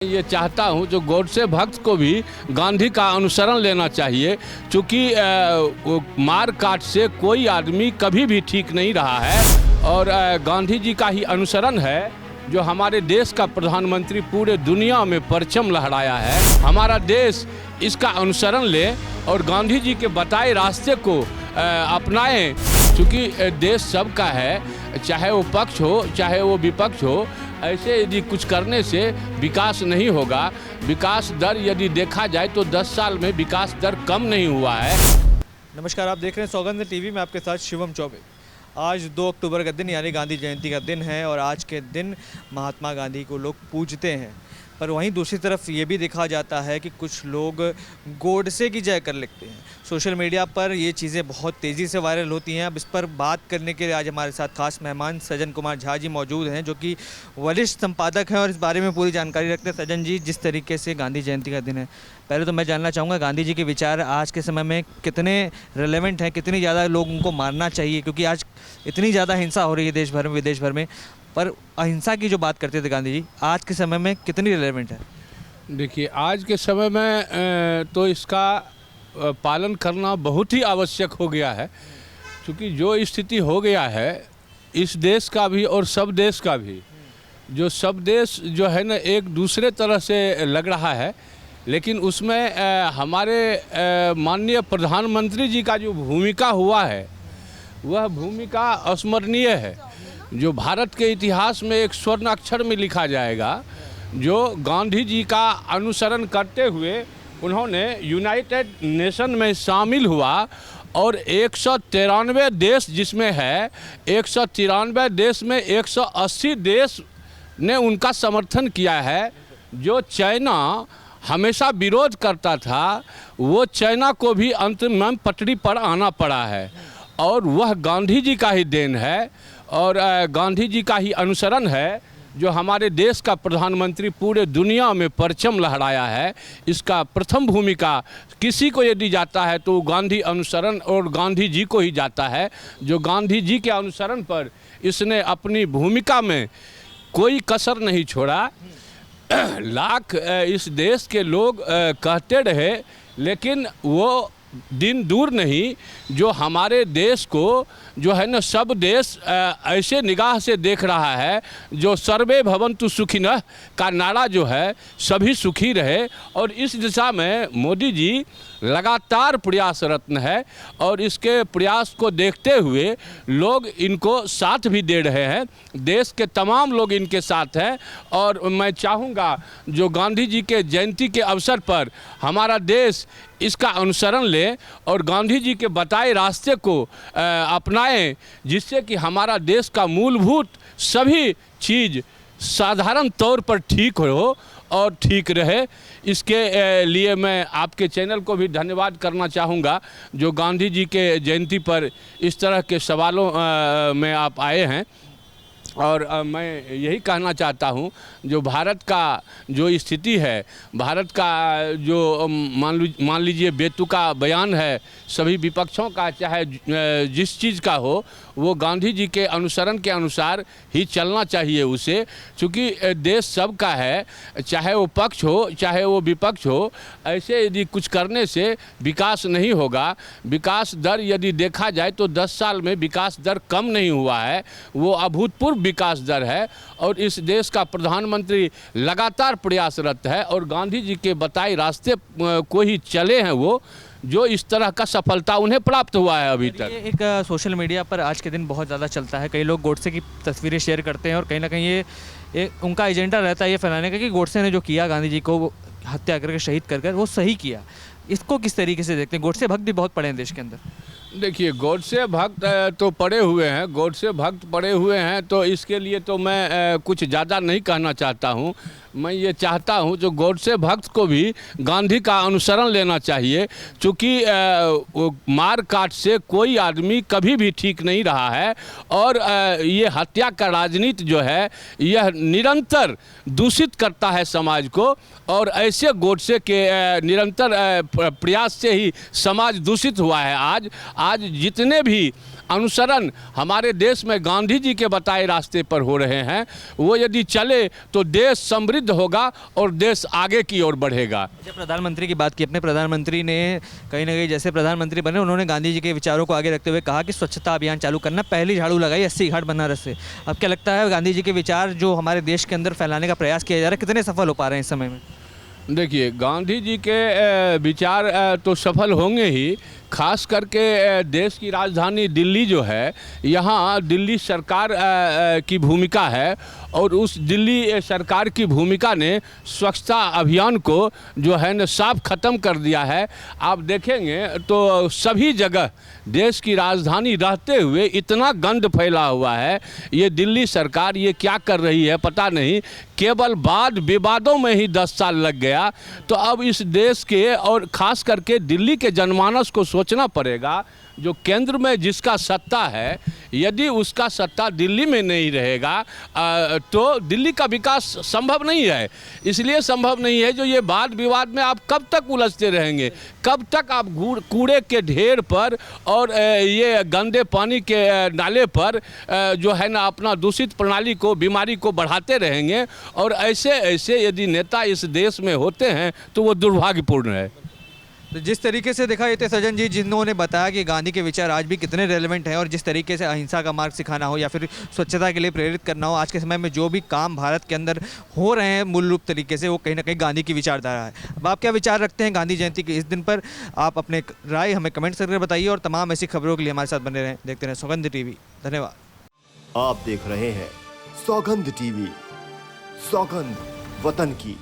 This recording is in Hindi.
ये चाहता हूं जो गॉडसे भक्त को भी गांधी का अनुसरण लेना चाहिए, क्योंकि मार काट से कोई आदमी कभी भी ठीक नहीं रहा है और गांधी जी का ही अनुसरण है जो हमारे देश का प्रधानमंत्री पूरे दुनिया में परचम लहराया है। हमारा देश इसका अनुसरण ले और गांधी जी के बताए रास्ते को अपनाएं, क्योंकि देश सबका है, चाहे वो पक्ष हो चाहे वो विपक्ष हो। ऐसे यदि कुछ करने से विकास नहीं होगा। विकास दर यदि देखा जाए तो 10 साल में विकास दर कम नहीं हुआ है। नमस्कार, आप देख रहे हैं सौगंध टीवी में आपके साथ शिवम चौबे। आज 2 अक्टूबर का दिन यानी गांधी जयंती का दिन है और आज के दिन महात्मा गांधी को लोग पूजते हैं। पर वहीं दूसरी तरफ ये भी देखा जाता है कि कुछ लोग गोडसे की जय कर लिखते हैं। सोशल मीडिया पर ये चीज़ें बहुत तेज़ी से वायरल होती हैं। अब इस पर बात करने के लिए आज हमारे साथ खास मेहमान सज्जन कुमार झा जी मौजूद हैं, जो कि वरिष्ठ संपादक हैं और इस बारे में पूरी जानकारी रखते हैं। सज्जन जी, जिस तरीके से गांधी जयंती का दिन है, पहले तो मैं जानना चाहूँगा गांधी जी के विचार आज के समय में कितने रिलेवेंट हैं, कितनी ज़्यादा लोग उनको मानना चाहिए, क्योंकि आज इतनी ज़्यादा हिंसा हो रही है देश भर में विदेश भर में, पर अहिंसा की जो बात करते थे गांधी जी, आज के समय में कितनी रिलेवेंट है? देखिए, आज के समय में तो इसका पालन करना बहुत ही आवश्यक हो गया है, क्योंकि जो स्थिति हो गया है इस देश का भी और सब देश का भी, जो सब देश जो है ना एक दूसरे तरह से लग रहा है, लेकिन उसमें हमारे माननीय प्रधानमंत्री जी का जो भूमिका हुआ है वह भूमिका अस्मरणीय है, जो भारत के इतिहास में एक स्वर्ण अक्षर में लिखा जाएगा। जो गांधी जी का अनुसरण करते हुए उन्होंने यूनाइटेड नेशन में शामिल हुआ और 193 देश जिसमें है, 193 देश में 180 देश ने उनका समर्थन किया है। जो चाइना हमेशा विरोध करता था, वो चाइना को भी अंत में पटरी पर आना पड़ा है और वह गांधी जी का ही देन है और गांधी जी का ही अनुसरण है जो हमारे देश का प्रधानमंत्री पूरे दुनिया में परचम लहराया है। इसका प्रथम भूमिका किसी को यदि जाता है तो गांधी अनुसरण और गांधी जी को ही जाता है, जो गांधी जी के अनुसरण पर इसने अपनी भूमिका में कोई कसर नहीं छोड़ा। लाख इस देश के लोग कहते रहे, लेकिन वो दिन दूर नहीं जो हमारे देश को जो है ना सब देश ऐसे निगाह से देख रहा है, जो सर्वे भवन्तु सुखिनः का नारा जो है सभी सुखी रहे, और इस दिशा में मोदी जी लगातार प्रयासरत है और इसके प्रयास को देखते हुए लोग इनको साथ भी दे रहे हैं। देश के तमाम लोग इनके साथ हैं और मैं चाहूँगा जो गांधी जी के जयंती के अवसर पर हमारा देश इसका अनुसरण ले और गांधी जी के बताए रास्ते को अपनाएं, जिससे कि हमारा देश का मूलभूत सभी चीज़ साधारण तौर पर ठीक हो और ठीक रहे। इसके लिए मैं आपके चैनल को भी धन्यवाद करना चाहूँगा, जो गांधी जी के जयंती पर इस तरह के सवालों में आप आए हैं। और मैं यही कहना चाहता हूँ, जो भारत का जो स्थिति है, भारत का जो मान लीजिए बेतुका बयान है सभी विपक्षों का, चाहे जिस चीज़ का हो, वो गांधी जी के अनुसरण के अनुसार ही चलना चाहिए उसे, क्योंकि देश सबका है, चाहे वो पक्ष हो चाहे वो विपक्ष हो। ऐसे यदि कुछ करने से विकास नहीं होगा। विकास दर यदि देखा जाए तो 10 साल में विकास दर कम नहीं हुआ है, वो अभूतपूर्व विकास दर है और इस देश का प्रधानमंत्री लगातार प्रयासरत है और गांधी जी के बताए रास्ते को ही चले हैं वो, जो इस तरह का सफलता उन्हें प्राप्त हुआ है अभी तक। एक सोशल मीडिया पर आज के दिन बहुत ज़्यादा चलता है, कई लोग गोडसे की तस्वीरें शेयर करते हैं और कहीं ना कहीं ये उनका एजेंडा रहता है ये फैलाने का कि गोडसे ने जो किया गांधी जी को हत्या करके शहीद कर वो सही किया। इसको किस तरीके से देखते हैं? गोडसे भक्त भी बहुत पड़े हैं देश के अंदर। देखिए, गोडसे भक्त तो पड़े हुए हैं, गोडसे भक्त पड़े हुए हैं, तो इसके लिए तो मैं कुछ ज़्यादा नहीं कहना चाहता हूँ। मैं ये चाहता हूँ जो गोडसे भक्त को भी गांधी का अनुसरण लेना चाहिए, क्योंकि मार काट से कोई आदमी कभी भी ठीक नहीं रहा है और ये हत्या का राजनीति जो है यह निरंतर दूषित करता है समाज को, और ऐसे गोडसे के निरंतर प्रयास से ही समाज दूषित हुआ है। आज जितने भी अनुसरण हमारे देश में गांधी जी के बताए रास्ते पर हो रहे हैं, वो यदि चले तो देश समृद्ध होगा और देश आगे की ओर बढ़ेगा। जब प्रधानमंत्री की बात की, अपने प्रधानमंत्री ने कहीं ना कहीं जैसे प्रधानमंत्री बने उन्होंने गांधी जी के विचारों को आगे रखते हुए कहा कि स्वच्छता अभियान चालू करना, पहली झाड़ू लगाई 80 घाट बनारस से। अब क्या लगता है गांधी जी के विचार जो हमारे देश के अंदर फैलाने का प्रयास किया जा रहा है कितने सफल हो पा रहे हैं इस समय में? देखिए, गांधी जी के विचार तो सफल होंगे ही, खास करके देश की राजधानी दिल्ली जो है, यहाँ दिल्ली सरकार की भूमिका है और उस दिल्ली सरकार की भूमिका ने स्वच्छता अभियान को जो है न साफ ख़त्म कर दिया है। आप देखेंगे तो सभी जगह देश की राजधानी रहते हुए इतना गंद फैला हुआ है। ये दिल्ली सरकार ये क्या कर रही है पता नहीं, केवल वाद विवादों में ही 10 साल लग गया। तो अब इस देश के और ख़ास करके दिल्ली के जनमानस को सोचना पड़ेगा, जो केंद्र में जिसका सत्ता है, यदि उसका सत्ता दिल्ली में नहीं रहेगा तो दिल्ली का विकास संभव नहीं है। इसलिए संभव नहीं है जो ये वाद विवाद में आप कब तक उलझते रहेंगे, कब तक आप कूड़े के ढेर पर और ये गंदे पानी के नाले पर जो है ना अपना दूषित प्रणाली को, बीमारी को बढ़ाते रहेंगे। और ऐसे यदि नेता इस देश में होते हैं तो वो दुर्भाग्यपूर्ण है। तो जिस तरीके से देखा जाए सज्जन जी, जिन्होंने बताया कि गांधी के विचार आज भी कितने रेलेवेंट हैं और जिस तरीके से अहिंसा का मार्ग सिखाना हो या फिर स्वच्छता के लिए प्रेरित करना हो, आज के समय में जो भी काम भारत के अंदर हो रहे हैं मूल रूप तरीके से वो कहीं ना कहीं गांधी की विचारधारा है। अब आप क्या विचार रखते हैं गांधी जयंती के इस दिन पर? आप अपने राय हमें कमेंट करके बताइए और तमाम ऐसी खबरों के लिए हमारे साथ बने रहें। देखते रहें सौगंध टीवी। धन्यवाद। आप देख रहे हैं सौगंध टीवी, सौगंध वतन की।